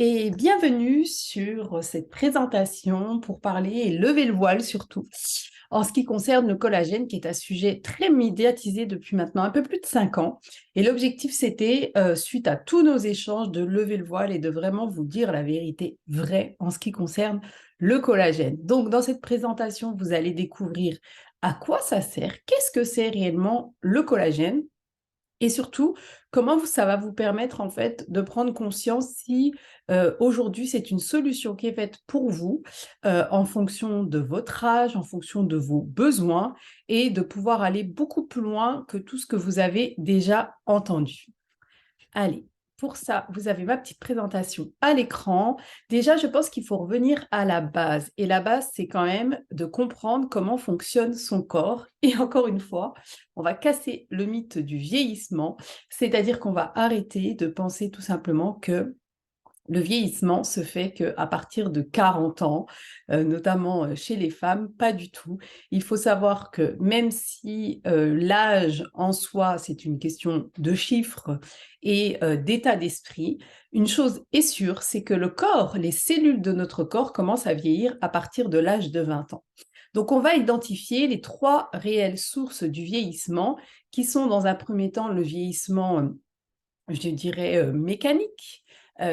Et bienvenue sur cette présentation pour parler et lever le voile surtout en ce qui concerne le collagène, qui est un sujet très médiatisé depuis maintenant un peu plus de 5 ans. Et l'objectif, c'était, suite à tous nos échanges, de lever le voile et de vraiment vous dire la vérité vraie en ce qui concerne le collagène. Donc, dans cette présentation, vous allez découvrir à quoi ça sert, qu'est-ce que c'est réellement le collagène, et surtout, ça va vous permettre en fait de prendre conscience si aujourd'hui c'est une solution qui est faite pour vous en fonction de votre âge, en fonction de vos besoins et de pouvoir aller beaucoup plus loin que tout ce que vous avez déjà entendu. Allez, pour ça, vous avez ma petite présentation à l'écran. Déjà, je pense qu'il faut revenir à la base. Et la base, c'est quand même de comprendre comment fonctionne son corps. Et encore une fois, on va casser le mythe du vieillissement, c'est-à-dire qu'on va arrêter de penser tout simplement que le vieillissement se fait qu'à partir de 40 ans, notamment chez les femmes, pas du tout. Il faut savoir que même si l'âge en soi, c'est une question de chiffres et d'état d'esprit, une chose est sûre, c'est que le corps, les cellules de notre corps commencent à vieillir à partir de l'âge de 20 ans. Donc, on va identifier les 3 réelles sources du vieillissement qui sont dans un premier temps le vieillissement, je dirais, mécanique.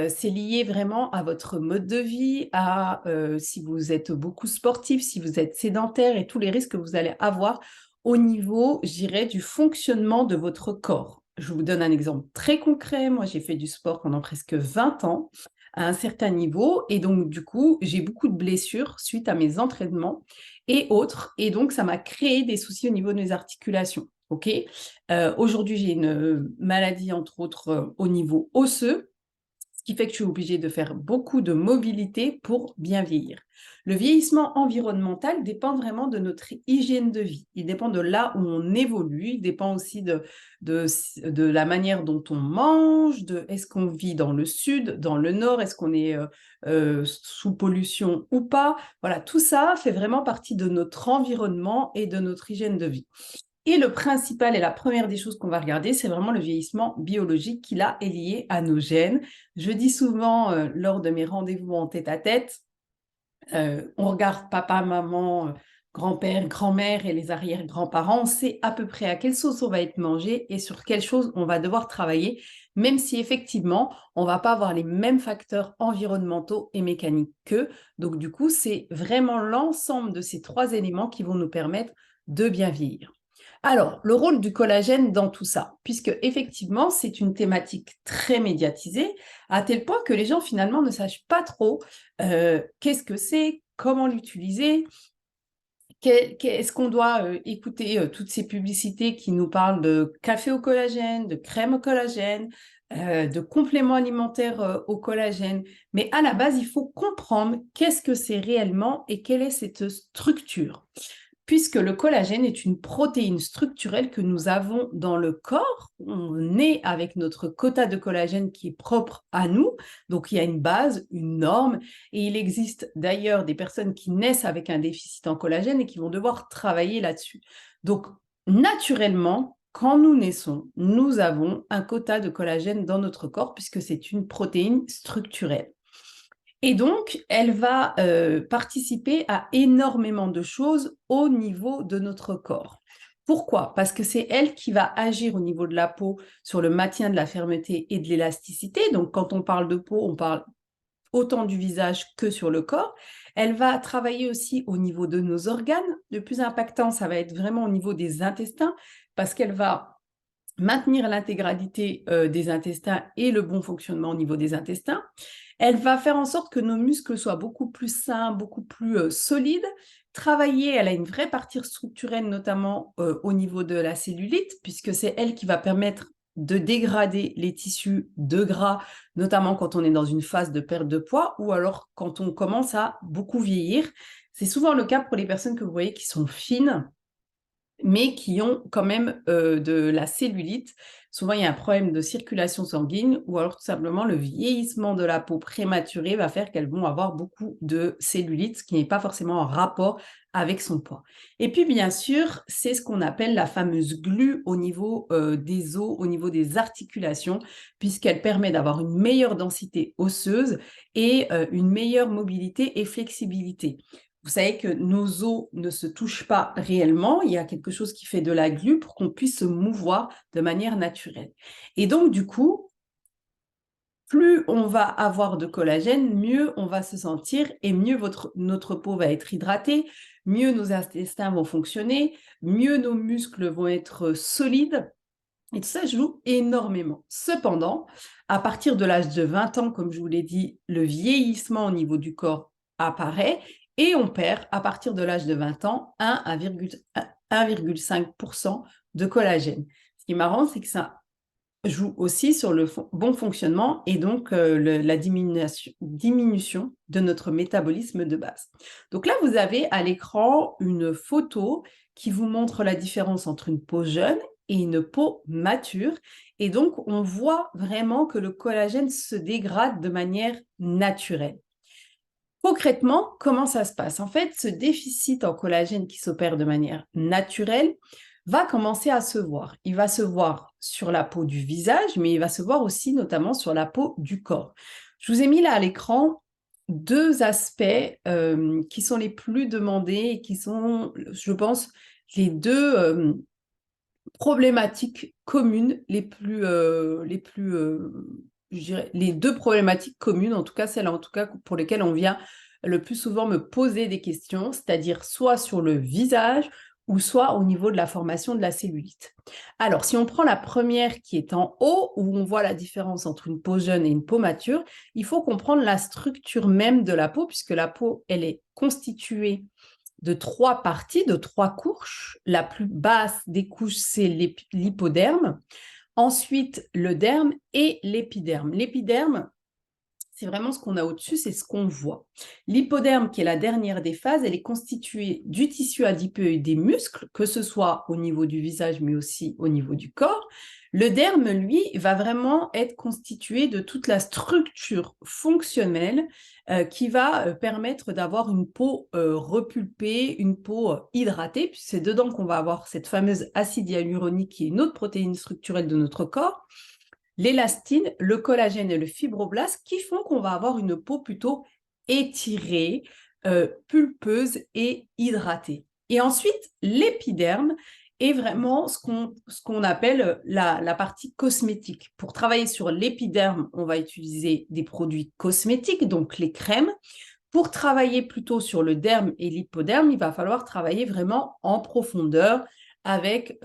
C'est lié vraiment à votre mode de vie, à si vous êtes beaucoup sportif, si vous êtes sédentaire et tous les risques que vous allez avoir au niveau, je dirais, du fonctionnement de votre corps. Je vous donne un exemple très concret. Moi, j'ai fait du sport pendant presque 20 ans à un certain niveau et donc du coup, j'ai beaucoup de blessures suite à mes entraînements et autres et donc ça m'a créé des soucis au niveau de mes articulations. OK? Aujourd'hui, j'ai une maladie, entre autres, au niveau osseux, ce qui fait que je suis obligée de faire beaucoup de mobilité pour bien vieillir. Le vieillissement environnemental dépend vraiment de notre hygiène de vie. Il dépend de là où on évolue, il dépend aussi de la manière dont on mange, de est-ce qu'on vit dans le sud, dans le nord, est-ce qu'on est sous pollution ou pas. Voilà, tout ça fait vraiment partie de notre environnement et de notre hygiène de vie. Et le principal et la première des choses qu'on va regarder, c'est vraiment le vieillissement biologique qui, là, est lié à nos gènes. Je dis souvent, lors de mes rendez-vous en tête-à-tête, on regarde papa, maman, grand-père, grand-mère et les arrière-grands-parents. On sait à peu près à quelle sauce on va être mangé et sur quelle chose on va devoir travailler, même si effectivement, on ne va pas avoir les mêmes facteurs environnementaux et mécaniques qu'eux. Donc, du coup, c'est vraiment l'ensemble de ces 3 éléments qui vont nous permettre de bien vieillir. Alors, le rôle du collagène dans tout ça, puisque effectivement, c'est une thématique très médiatisée, à tel point que les gens finalement ne sachent pas trop qu'est-ce que c'est, comment l'utiliser, est-ce qu'on doit écouter toutes ces publicités qui nous parlent de café au collagène, de crème au collagène, de compléments alimentaires au collagène. Mais à la base, il faut comprendre qu'est-ce que c'est réellement et quelle est cette structure, puisque le collagène est une protéine structurelle que nous avons dans le corps. On naît avec notre quota de collagène qui est propre à nous, donc il y a une base, une norme, et il existe d'ailleurs des personnes qui naissent avec un déficit en collagène et qui vont devoir travailler là-dessus. Donc, naturellement, quand nous naissons, nous avons un quota de collagène dans notre corps puisque c'est une protéine structurelle. Et donc, elle va participer à énormément de choses au niveau de notre corps. Pourquoi? Parce que c'est elle qui va agir au niveau de la peau sur le maintien de la fermeté et de l'élasticité. Donc, quand on parle de peau, on parle autant du visage que sur le corps. Elle va travailler aussi au niveau de nos organes. Le plus impactant, ça va être vraiment au niveau des intestins, parce qu'elle va maintenir l'intégralité des intestins et le bon fonctionnement au niveau des intestins. Elle va faire en sorte que nos muscles soient beaucoup plus sains, beaucoup plus solides. Travailler, elle a une vraie partie structurelle, notamment au niveau de la cellulite, puisque c'est elle qui va permettre de dégrader les tissus de gras, notamment quand on est dans une phase de perte de poids ou alors quand on commence à beaucoup vieillir. C'est souvent le cas pour les personnes que vous voyez qui sont fines, mais qui ont quand même de la cellulite. Souvent, il y a un problème de circulation sanguine ou alors tout simplement le vieillissement de la peau prématurée va faire qu'elles vont avoir beaucoup de cellulite, ce qui n'est pas forcément en rapport avec son poids. Et puis, bien sûr, c'est ce qu'on appelle la fameuse glu au niveau des os, au niveau des articulations, puisqu'elle permet d'avoir une meilleure densité osseuse et une meilleure mobilité et flexibilité. Vous savez que nos os ne se touchent pas réellement, il y a quelque chose qui fait de la glu pour qu'on puisse se mouvoir de manière naturelle. Et donc, du coup, plus on va avoir de collagène, mieux on va se sentir et mieux notre peau va être hydratée, mieux nos intestins vont fonctionner, mieux nos muscles vont être solides. Et tout ça joue énormément. Cependant, à partir de l'âge de 20 ans, comme je vous l'ai dit, le vieillissement au niveau du corps apparaît et on perd à partir de l'âge de 20 ans 1,5% de collagène. Ce qui est marrant, c'est que ça joue aussi sur le bon fonctionnement et donc la diminution de notre métabolisme de base. Donc là, vous avez à l'écran une photo qui vous montre la différence entre une peau jeune et une peau mature. Et donc, on voit vraiment que le collagène se dégrade de manière naturelle. Concrètement, comment ça se passe? En fait, ce déficit en collagène qui s'opère de manière naturelle va commencer à se voir. Il va se voir sur la peau du visage, mais il va se voir aussi notamment sur la peau du corps. Je vous ai mis là à l'écran deux aspects qui sont les plus demandés et qui sont, je pense, les deux problématiques communes, je dirais, les deux problématiques communes, en tout cas celles en tout cas pour lesquelles on vient le plus souvent me poser des questions, c'est-à-dire soit sur le visage ou soit au niveau de la formation de la cellulite. Alors, si on prend la première qui est en haut, où on voit la différence entre une peau jeune et une peau mature, il faut comprendre la structure même de la peau, puisque la peau, elle est constituée de trois parties, de trois couches. La plus basse des couches, c'est l'hypoderme. Ensuite, le derme et l'épiderme. L'épiderme, c'est vraiment ce qu'on a au-dessus, c'est ce qu'on voit. L'hypoderme, qui est la dernière des phases, elle est constituée du tissu adipeux et des muscles, que ce soit au niveau du visage, mais aussi au niveau du corps. Le derme, lui, va vraiment être constitué de toute la structure fonctionnelle qui va permettre d'avoir une peau repulpée, une peau hydratée, puis c'est dedans qu'on va avoir cette fameuse acide hyaluronique qui est une autre protéine structurelle de notre corps, l'élastine, le collagène et le fibroblast qui font qu'on va avoir une peau plutôt étirée, pulpeuse et hydratée. Et ensuite, l'épiderme est vraiment ce qu'on appelle la partie cosmétique. Pour travailler sur l'épiderme, on va utiliser des produits cosmétiques, donc les crèmes. Pour travailler plutôt sur le derme et l'hypoderme, il va falloir travailler vraiment en profondeur avec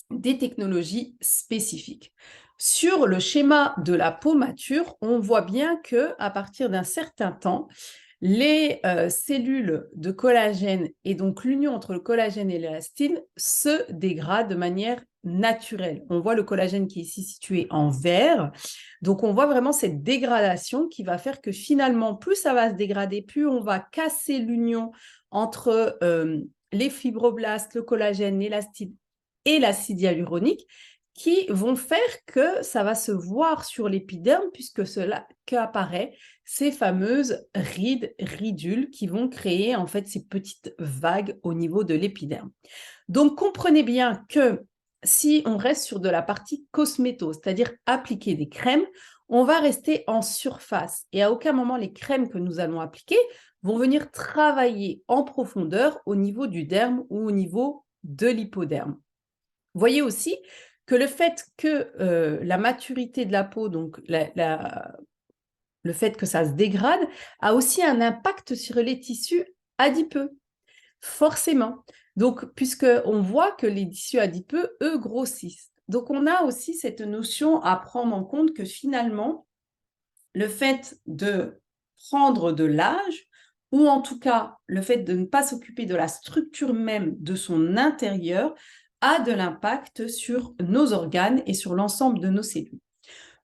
des technologies spécifiques. Sur le schéma de la peau mature, on voit bien qu'à partir d'un certain temps, les cellules de collagène et donc l'union entre le collagène et l'élastine se dégradent de manière naturelle. On voit le collagène qui est ici situé en vert. Donc, on voit vraiment cette dégradation qui va faire que finalement, plus ça va se dégrader, plus on va casser l'union entre les fibroblastes, le collagène, l'élastine et l'acide hyaluronique qui vont faire que ça va se voir sur l'épiderme puisque cela qu'apparaît ces fameuses rides, ridules qui vont créer en fait ces petites vagues au niveau de l'épiderme. Donc comprenez bien que si on reste sur de la partie cosméto, c'est-à-dire appliquer des crèmes, on va rester en surface et à aucun moment les crèmes que nous allons appliquer vont venir travailler en profondeur au niveau du derme ou au niveau de l'hypoderme. Voyez aussi que le fait que la maturité de la peau, donc le fait que ça se dégrade, a aussi un impact sur les tissus adipeux, forcément. Donc, puisqu'on voit que les tissus adipeux, eux, grossissent. Donc, on a aussi cette notion à prendre en compte que finalement, le fait de prendre de l'âge, ou en tout cas le fait de ne pas s'occuper de la structure même de son intérieur, a de l'impact sur nos organes et sur l'ensemble de nos cellules.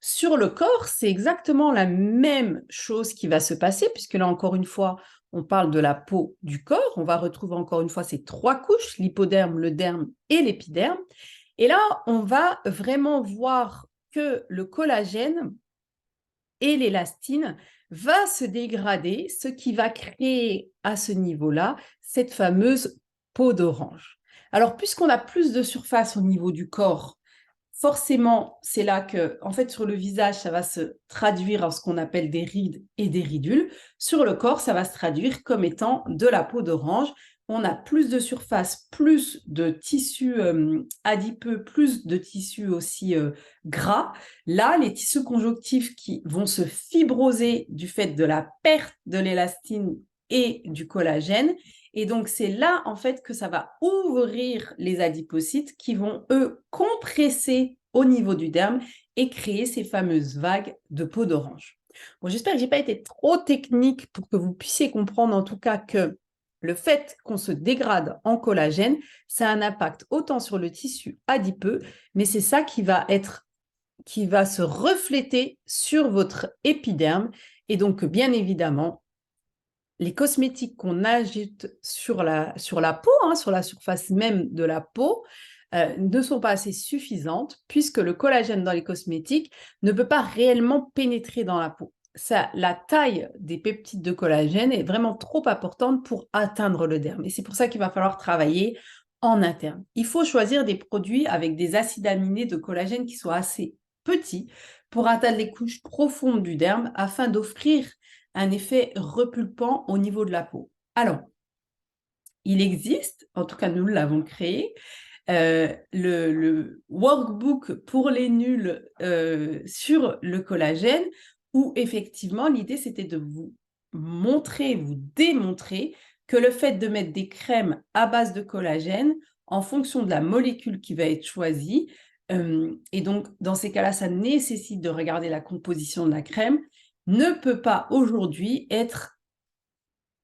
Sur le corps, c'est exactement la même chose qui va se passer, puisque là, encore une fois, on parle de la peau du corps. On va retrouver encore une fois ces 3 couches, l'hypoderme, le derme et l'épiderme. Et là, on va vraiment voir que le collagène et l'élastine va se dégrader, ce qui va créer à ce niveau-là cette fameuse peau d'orange. Alors, puisqu'on a plus de surface au niveau du corps, forcément, c'est là que, en fait, sur le visage, ça va se traduire en ce qu'on appelle des rides et des ridules. Sur le corps, ça va se traduire comme étant de la peau d'orange. On a plus de surface, plus de tissus adipeux, plus de tissus aussi gras. Là, les tissus conjonctifs qui vont se fibroser du fait de la perte de l'élastine et du collagène. Et donc, c'est là, en fait, que ça va ouvrir les adipocytes qui vont, eux, compresser au niveau du derme et créer ces fameuses vagues de peau d'orange. Bon, j'espère que je n'ai pas été trop technique pour que vous puissiez comprendre, en tout cas, que le fait qu'on se dégrade en collagène, ça a un impact autant sur le tissu adipeux, mais c'est ça qui va se refléter sur votre épiderme. Et donc, bien évidemment, les cosmétiques qu'on ajoute sur la peau, sur la surface même de la peau, ne sont pas assez suffisantes puisque le collagène dans les cosmétiques ne peut pas réellement pénétrer dans la peau. La taille des peptides de collagène est vraiment trop importante pour atteindre le derme. Et c'est pour ça qu'il va falloir travailler en interne. Il faut choisir des produits avec des acides aminés de collagène qui soient assez petits pour atteindre les couches profondes du derme afin d'offrir un effet repulpant au niveau de la peau. Alors, il existe, en tout cas nous l'avons créé, le workbook pour les nuls sur le collagène, où effectivement l'idée c'était de vous montrer, vous démontrer que le fait de mettre des crèmes à base de collagène, en fonction de la molécule qui va être choisie, et donc dans ces cas-là, ça nécessite de regarder la composition de la crème, ne peut pas aujourd'hui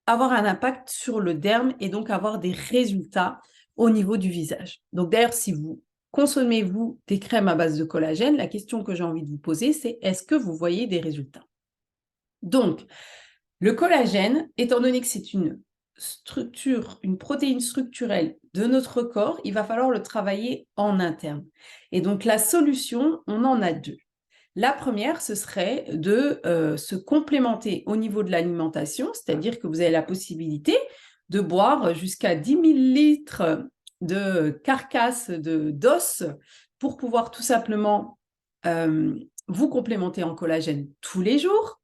avoir un impact sur le derme et donc avoir des résultats au niveau du visage. Donc d'ailleurs, si vous consommez, vous, des crèmes à base de collagène, la question que j'ai envie de vous poser, c'est est-ce que vous voyez des résultats? Donc, le collagène, étant donné que c'est une protéine structurelle de notre corps, il va falloir le travailler en interne. Et donc, la solution, on en a 2. La première, ce serait de se complémenter au niveau de l'alimentation, c'est-à-dire que vous avez la possibilité de boire jusqu'à 10 000 litres de carcasse d'os pour pouvoir tout simplement vous complémenter en collagène tous les jours.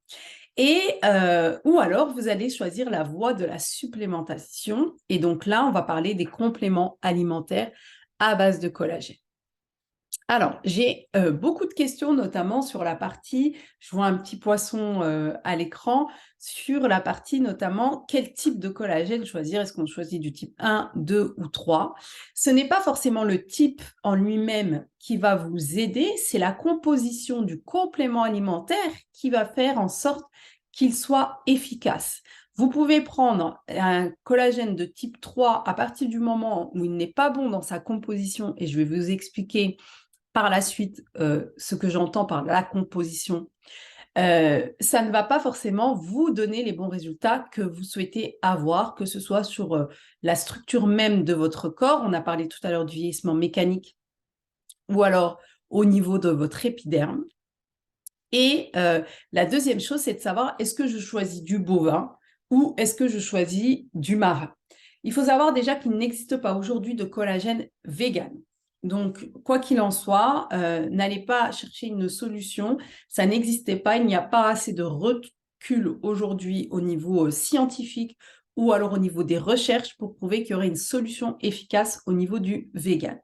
Ou alors, vous allez choisir la voie de la supplémentation. Et donc là, on va parler des compléments alimentaires à base de collagène. Alors, j'ai beaucoup de questions, notamment sur la partie, je vois un petit poisson à l'écran, sur la partie notamment quel type de collagène choisir. Est-ce qu'on choisit du type 1, 2 ou 3? Ce n'est pas forcément le type en lui-même qui va vous aider, c'est la composition du complément alimentaire qui va faire en sorte qu'il soit efficace. Vous pouvez prendre un collagène de type 3 à partir du moment où il n'est pas bon dans sa composition, et je vais vous expliquer par la suite ce que j'entends par la composition, ça ne va pas forcément vous donner les bons résultats que vous souhaitez avoir, que ce soit sur la structure même de votre corps, on a parlé tout à l'heure du vieillissement mécanique, ou alors au niveau de votre épiderme. Et la deuxième chose, c'est de savoir, est-ce que je choisis du bovin ou est-ce que je choisis du marin? Il faut savoir déjà qu'il n'existe pas aujourd'hui de collagène vegan. Donc, quoi qu'il en soit, n'allez pas chercher une solution. Ça n'existait pas. Il n'y a pas assez de recul aujourd'hui au niveau scientifique ou alors au niveau des recherches pour prouver qu'il y aurait une solution efficace au niveau du vegan.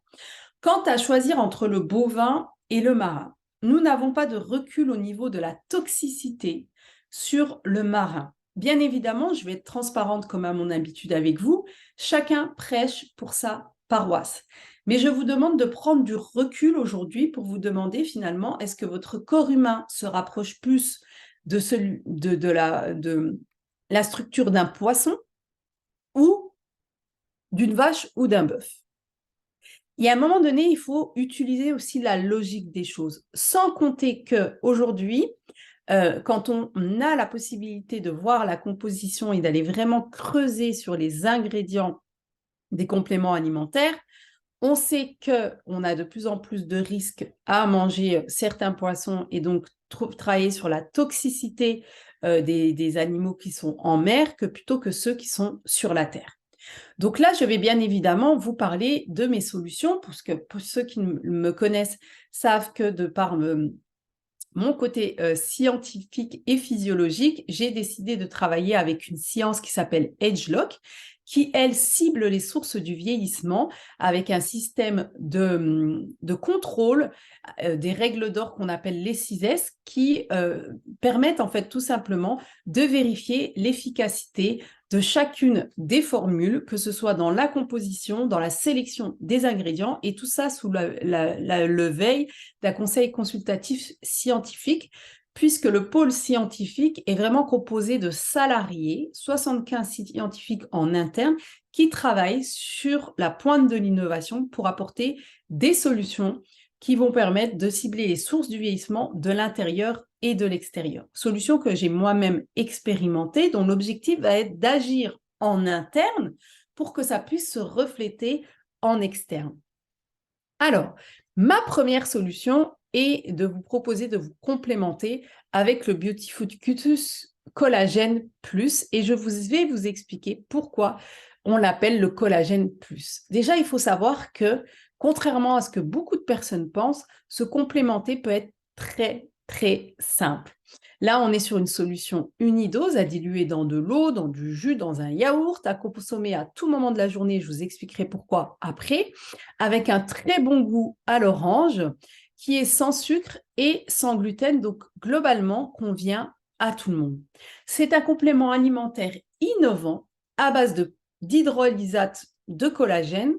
Quant à choisir entre le bovin et le marin, nous n'avons pas de recul au niveau de la toxicité sur le marin. Bien évidemment, je vais être transparente comme à mon habitude avec vous. Chacun prêche pour sa paroisse. Mais je vous demande de prendre du recul aujourd'hui pour vous demander finalement, est-ce que votre corps humain se rapproche plus de la structure d'un poisson ou d'une vache ou d'un bœuf? Il y a un moment donné, il faut utiliser aussi la logique des choses, sans compter qu'aujourd'hui, quand on a la possibilité de voir la composition et d'aller vraiment creuser sur les ingrédients des compléments alimentaires, on sait qu'on a de plus en plus de risques à manger certains poissons et donc travailler sur la toxicité des animaux qui sont en mer que plutôt que ceux qui sont sur la terre. Donc là, je vais bien évidemment vous parler de mes solutions, parce que pour ceux qui me connaissent savent que de par mon côté scientifique et physiologique, j'ai décidé de travailler avec une science qui s'appelle AgeLock, qui, elle, cible les sources du vieillissement avec un système de contrôle des règles d'or qu'on appelle les 6S, qui permettent en fait tout simplement de vérifier l'efficacité de chacune des formules, que ce soit dans la composition, dans la sélection des ingrédients, et tout ça sous le veille d'un conseil consultatif scientifique, puisque le pôle scientifique est vraiment composé de salariés, 75 scientifiques en interne, qui travaillent sur la pointe de l'innovation pour apporter des solutions qui vont permettre de cibler les sources du vieillissement de l'intérieur et de l'extérieur. Solution que j'ai moi-même expérimentée, dont l'objectif va être d'agir en interne pour que ça puisse se refléter en externe. Alors, ma première solution est de vous proposer de vous complémenter avec le Beauty Cutus Collagène Plus, et je vais vous expliquer pourquoi on l'appelle le collagène plus. Déjà, il faut savoir que, contrairement à ce que beaucoup de personnes pensent, se complémenter peut être très, très simple. Là, on est sur une solution unidose à diluer dans de l'eau, dans du jus, dans un yaourt, à consommer à tout moment de la journée. Je vous expliquerai pourquoi après, avec un très bon goût à l'orange, qui est sans sucre et sans gluten, donc globalement convient à tout le monde. C'est un complément alimentaire innovant à base d'hydrolysate de collagène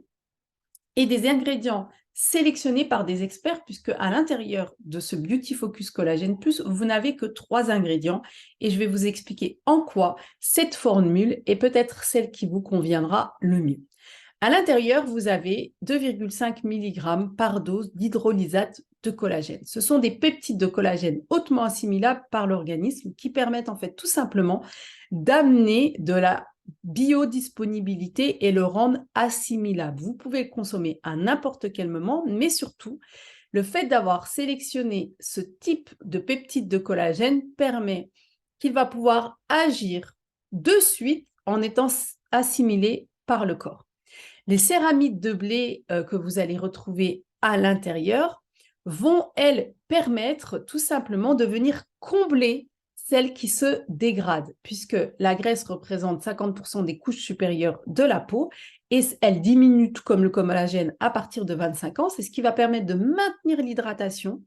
et des ingrédients sélectionnés par des experts, puisque à l'intérieur de ce Beauty Focus Collagène Plus, vous n'avez que 3 ingrédients, et je vais vous expliquer en quoi cette formule est peut-être celle qui vous conviendra le mieux. À l'intérieur, vous avez 2,5 mg par dose d'hydrolysate de collagène. Ce sont des peptides de collagène hautement assimilables par l'organisme qui permettent en fait tout simplement d'amener de la biodisponibilité et le rendre assimilable. Vous pouvez le consommer à n'importe quel moment, mais surtout, le fait d'avoir sélectionné ce type de peptide de collagène permet qu'il va pouvoir agir de suite en étant assimilé par le corps. Les céramides de blé que vous allez retrouver à l'intérieur vont, elles, permettre tout simplement de venir combler celles qui se dégradent, puisque la graisse représente 50% des couches supérieures de la peau et elle diminue tout comme le collagène à partir de 25 ans. C'est ce qui va permettre de maintenir l'hydratation,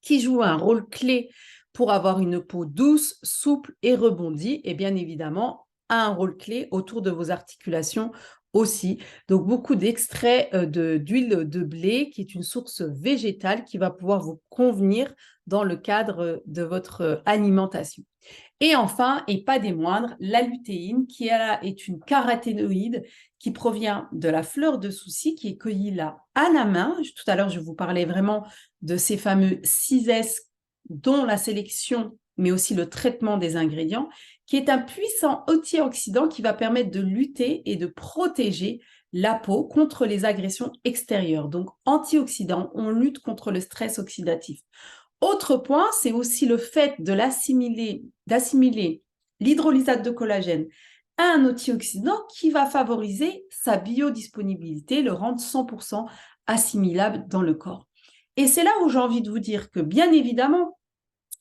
qui joue un rôle clé pour avoir une peau douce, souple et rebondie, et bien évidemment a un rôle clé autour de vos articulations aussi. Donc, beaucoup d'extraits d'huile de blé, qui est une source végétale qui va pouvoir vous convenir dans le cadre de votre alimentation. Et enfin, et pas des moindres, la lutéine, qui est une caroténoïde qui provient de la fleur de souci, qui est cueillie là à la main. Tout à l'heure, je vous parlais vraiment de ces fameux 6S, dont la sélection, mais aussi le traitement des ingrédients, qui est un puissant antioxydant qui va permettre de lutter et de protéger la peau contre les agressions extérieures. Donc, antioxydant, on lutte contre le stress oxydatif. Autre point, c'est aussi le fait d'assimiler l'hydrolysate de collagène à un antioxydant qui va favoriser sa biodisponibilité, le rendre 100% assimilable dans le corps. Et c'est là où j'ai envie de vous dire que, bien évidemment,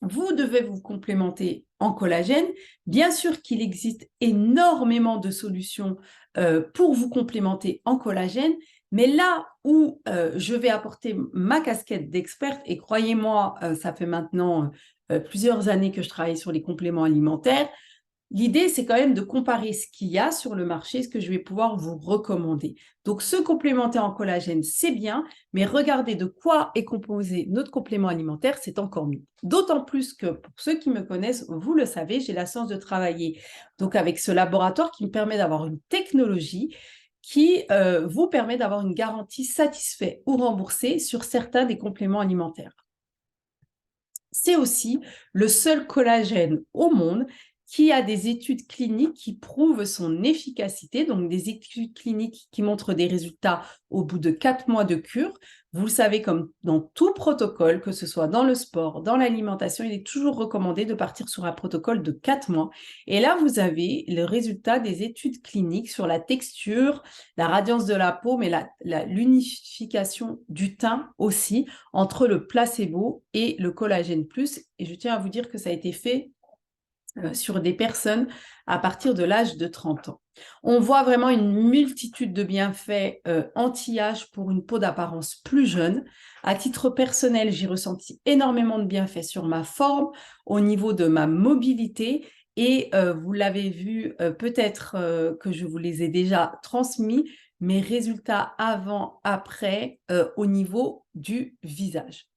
vous devez vous complémenter en collagène. Bien sûr qu'il existe énormément de solutions pour vous complémenter en collagène, mais là où je vais apporter ma casquette d'experte, et croyez-moi, ça fait maintenant plusieurs années que je travaille sur les compléments alimentaires, l'idée, c'est quand même de comparer ce qu'il y a sur le marché, ce que je vais pouvoir vous recommander. Donc, se complémenter en collagène, c'est bien, mais regardez de quoi est composé notre complément alimentaire, c'est encore mieux. D'autant plus que, pour ceux qui me connaissent, vous le savez, j'ai la chance de travailler donc avec ce laboratoire qui me permet d'avoir une technologie qui vous permet d'avoir une garantie satisfaite ou remboursée sur certains des compléments alimentaires. C'est aussi le seul collagène au monde qui a des études cliniques qui prouvent son efficacité, donc des études cliniques qui montrent des résultats au bout de 4 mois de cure. Vous le savez, comme dans tout protocole, que ce soit dans le sport, dans l'alimentation, il est toujours recommandé de partir sur un protocole de 4 mois. Et là, vous avez le résultat des études cliniques sur la texture, la radiance de la peau, mais l'unification du teint aussi, entre le placebo et le collagène plus. Et je tiens à vous dire que ça a été fait sur des personnes à partir de l'âge de 30 ans. On voit vraiment une multitude de bienfaits anti-âge pour une peau d'apparence plus jeune. À titre personnel, j'ai ressenti énormément de bienfaits sur ma forme, au niveau de ma mobilité. Et vous l'avez vu, peut-être que je vous les ai déjà transmis, mes résultats avant, après, au niveau du visage.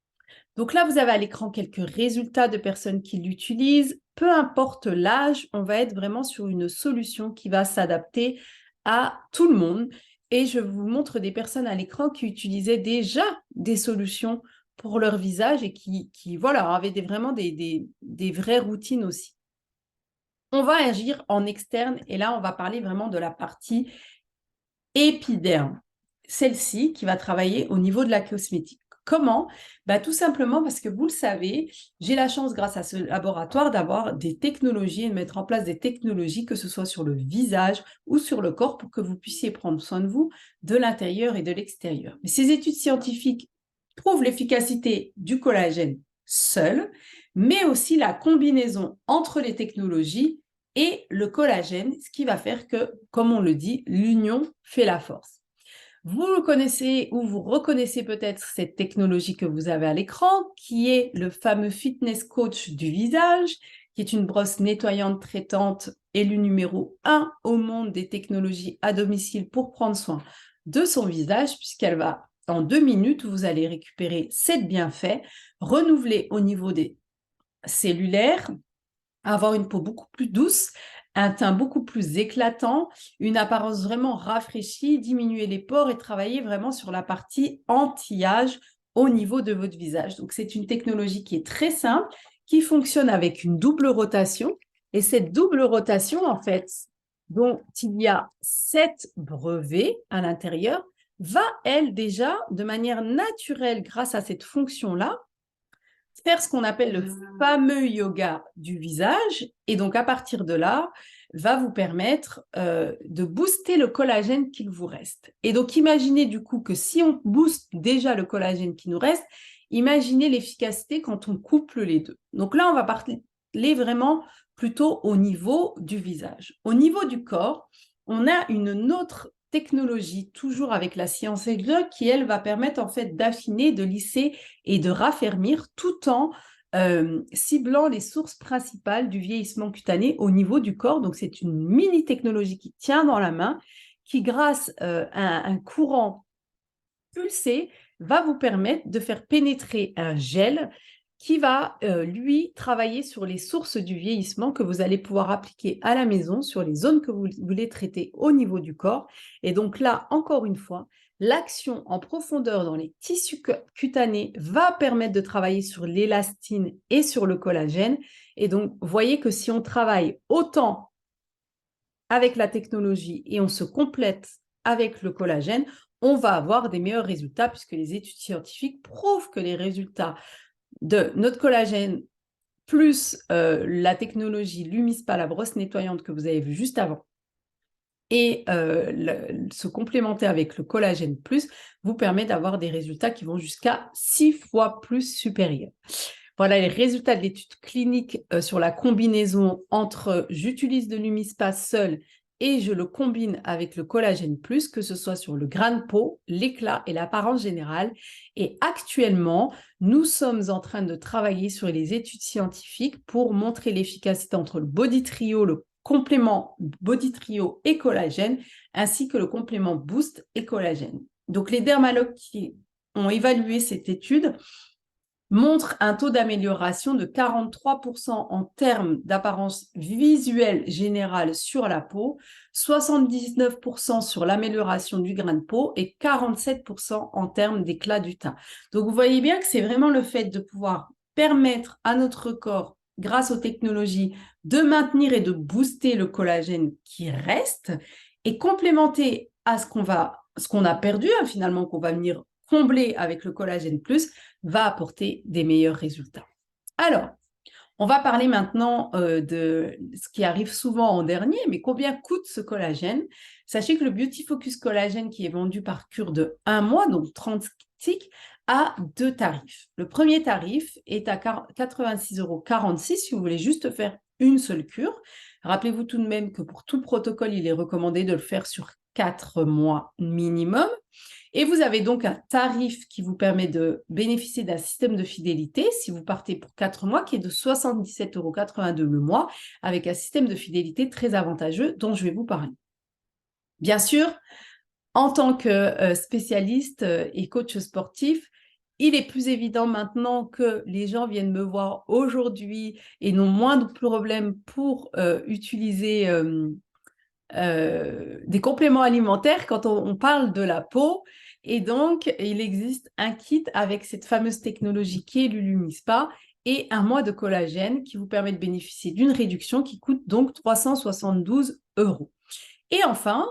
Donc là, vous avez à l'écran quelques résultats de personnes qui l'utilisent. Peu importe l'âge, on va être vraiment sur une solution qui va s'adapter à tout le monde. Et je vous montre des personnes à l'écran qui utilisaient déjà des solutions pour leur visage et qui voilà, avaient vraiment des vraies routines aussi. On va agir en externe et là, on va parler vraiment de la partie épiderme. Celle-ci qui va travailler au niveau de la cosmétique. Comment? Tout simplement parce que vous le savez, j'ai la chance grâce à ce laboratoire d'avoir des technologies et de mettre en place des technologies, que ce soit sur le visage ou sur le corps, pour que vous puissiez prendre soin de vous de l'intérieur et de l'extérieur. Mais ces études scientifiques prouvent l'efficacité du collagène seul, mais aussi la combinaison entre les technologies et le collagène, ce qui va faire que, comme on le dit, l'union fait la force. Vous le connaissez ou vous reconnaissez peut-être cette technologie que vous avez à l'écran, qui est le fameux Fitness Coach du visage, qui est une brosse nettoyante traitante élue numéro 1 au monde des technologies à domicile pour prendre soin de son visage, puisqu'elle va, en 2 minutes, vous allez récupérer 7 bienfaits, renouveler au niveau des cellulaires, avoir une peau beaucoup plus douce, un teint beaucoup plus éclatant, une apparence vraiment rafraîchie, diminuer les pores et travailler vraiment sur la partie anti-âge au niveau de votre visage. Donc, c'est une technologie qui est très simple, qui fonctionne avec une double rotation. Et cette double rotation, en fait, dont il y a 7 brevets à l'intérieur, va, elle, déjà, de manière naturelle, grâce à cette fonction-là, faire ce qu'on appelle le fameux yoga du visage. Et donc, à partir de là, va vous permettre de booster le collagène qu'il vous reste. Et donc, imaginez du coup que si on booste déjà le collagène qui nous reste, imaginez l'efficacité quand on couple les deux. Donc là, on va parler vraiment plutôt au niveau du visage. Au niveau du corps, on a une autre technologie, toujours avec la science exacte, qui, elle, va permettre en fait d'affiner, de lisser et de raffermir tout en ciblant les sources principales du vieillissement cutané au niveau du corps. Donc, c'est une mini technologie qui tient dans la main, qui, grâce à un courant pulsé, va vous permettre de faire pénétrer un gel qui va, lui, travailler sur les sources du vieillissement que vous allez pouvoir appliquer à la maison sur les zones que vous voulez traiter au niveau du corps. Et donc là, encore une fois, l'action en profondeur dans les tissus cutanés va permettre de travailler sur l'élastine et sur le collagène. Et donc, vous voyez que si on travaille autant avec la technologie et on se complète avec le collagène, on va avoir des meilleurs résultats, puisque les études scientifiques prouvent que les résultats de notre collagène plus la technologie Lumispa, la brosse nettoyante que vous avez vue juste avant, et se complémenter avec le collagène plus, vous permet d'avoir des résultats qui vont jusqu'à 6 fois plus supérieurs. Voilà les résultats de l'étude clinique sur la combinaison entre j'utilise de Lumispa seul et je le combine avec le collagène plus, que ce soit sur le grain de peau, l'éclat et l'apparence générale. Et actuellement, nous sommes en train de travailler sur les études scientifiques pour montrer l'efficacité entre le Body Trio, le complément Body Trio et collagène, ainsi que le complément Boost et collagène. Donc, les dermatologues qui ont évalué cette étude montre un taux d'amélioration de 43% en termes d'apparence visuelle générale sur la peau, 79% sur l'amélioration du grain de peau et 47% en termes d'éclat du teint. Donc, vous voyez bien que c'est vraiment le fait de pouvoir permettre à notre corps, grâce aux technologies, de maintenir et de booster le collagène qui reste et complémenter à ce qu'on a perdu, hein, finalement, qu'on va venir combler avec le collagène plus, va apporter des meilleurs résultats. Alors, on va parler maintenant de ce qui arrive souvent en dernier, mais combien coûte ce collagène? Sachez que le Beauty Focus Collagène qui est vendu par cure de 1 mois, donc 30 sticks, a 2 tarifs. Le premier tarif est à 86,46 € si vous voulez juste faire une seule cure. Rappelez-vous tout de même que pour tout protocole, il est recommandé de le faire sur 4 mois minimum. Et vous avez donc un tarif qui vous permet de bénéficier d'un système de fidélité si vous partez pour 4 mois qui est de 77,82 € le mois avec un système de fidélité très avantageux dont je vais vous parler. Bien sûr, en tant que spécialiste et coach sportif, il est plus évident maintenant que les gens viennent me voir aujourd'hui et n'ont moins de problèmes pour utiliser des compléments alimentaires quand on parle de la peau. Et donc, il existe un kit avec cette fameuse technologie qui est l'Ulumispa et 1 mois de collagène qui vous permet de bénéficier d'une réduction qui coûte donc 372 €. Et enfin,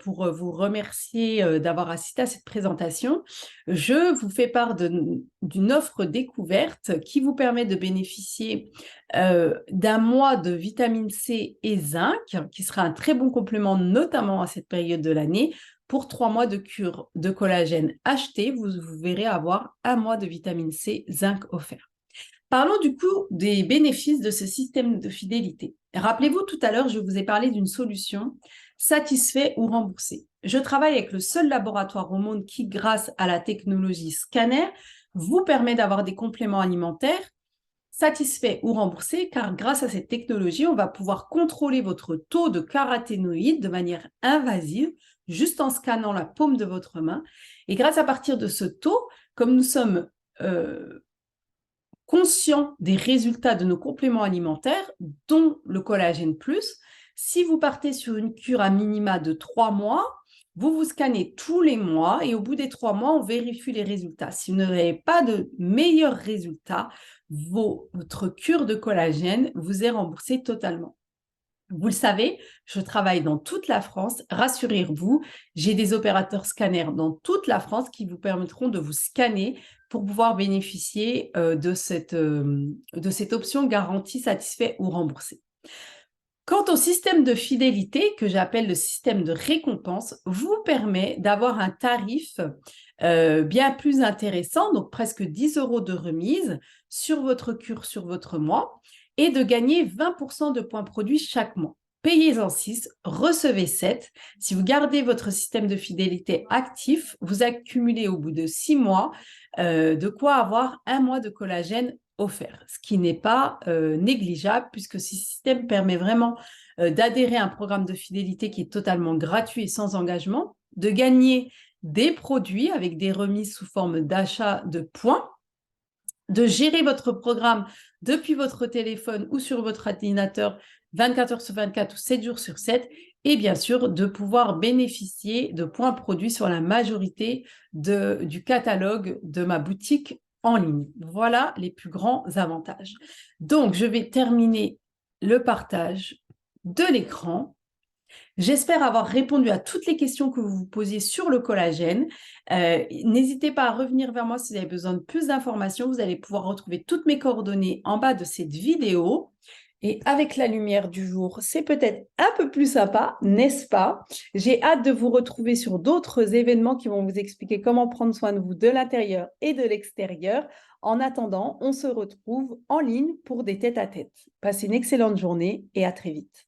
pour vous remercier d'avoir assisté à cette présentation, je vous fais part d'une offre découverte qui vous permet de bénéficier d'1 mois de vitamine C et zinc, qui sera un très bon complément, notamment à cette période de l'année. Pour 3 mois de cure de collagène acheté, vous verrez avoir 1 mois de vitamine C, zinc offert. Parlons du coup des bénéfices de ce système de fidélité. Rappelez-vous, tout à l'heure, je vous ai parlé d'une solution satisfait ou remboursé. Je travaille avec le seul laboratoire au monde qui, grâce à la technologie scanner, vous permet d'avoir des compléments alimentaires satisfaits ou remboursés, car grâce à cette technologie, on va pouvoir contrôler votre taux de caroténoïdes de manière invasive, juste en scannant la paume de votre main. Et grâce à partir de ce taux, comme nous sommes conscients des résultats de nos compléments alimentaires, dont le collagène plus, si vous partez sur une cure à minima de 3 mois, vous vous scannez tous les mois et au bout des 3 mois, on vérifie les résultats. Si vous n'avez pas de meilleurs résultats, votre cure de collagène vous est remboursée totalement. Vous le savez, je travaille dans toute la France. Rassurez-vous, j'ai des opérateurs scanners dans toute la France qui vous permettront de vous scanner pour pouvoir bénéficier de cette option garantie, satisfait ou remboursé. Quant au système de fidélité, que j'appelle le système de récompense, vous permet d'avoir un tarif bien plus intéressant, donc presque 10 € de remise sur votre cure, sur votre mois, et de gagner 20% de points produits chaque mois. Payez-en 6, recevez 7. Si vous gardez votre système de fidélité actif, vous accumulez au bout de 6 mois de quoi avoir 1 mois de collagène offert, ce qui n'est pas négligeable puisque ce système permet vraiment d'adhérer à un programme de fidélité qui est totalement gratuit et sans engagement, de gagner des produits avec des remises sous forme d'achat de points, de gérer votre programme depuis votre téléphone ou sur votre ordinateur 24 heures sur 24 ou 7 jours sur 7 et bien sûr de pouvoir bénéficier de points produits sur la majorité du catalogue de ma boutique en ligne. Voilà les plus grands avantages. Donc, je vais terminer le partage de l'écran. J'espère avoir répondu à toutes les questions que vous vous posiez sur le collagène. N'hésitez pas à revenir vers moi si vous avez besoin de plus d'informations. Vous allez pouvoir retrouver toutes mes coordonnées en bas de cette vidéo. Et avec la lumière du jour, c'est peut-être un peu plus sympa, n'est-ce pas? J'ai hâte de vous retrouver sur d'autres événements qui vont vous expliquer comment prendre soin de vous de l'intérieur et de l'extérieur. En attendant, on se retrouve en ligne pour des tête-à-tête. Passez une excellente journée et à très vite.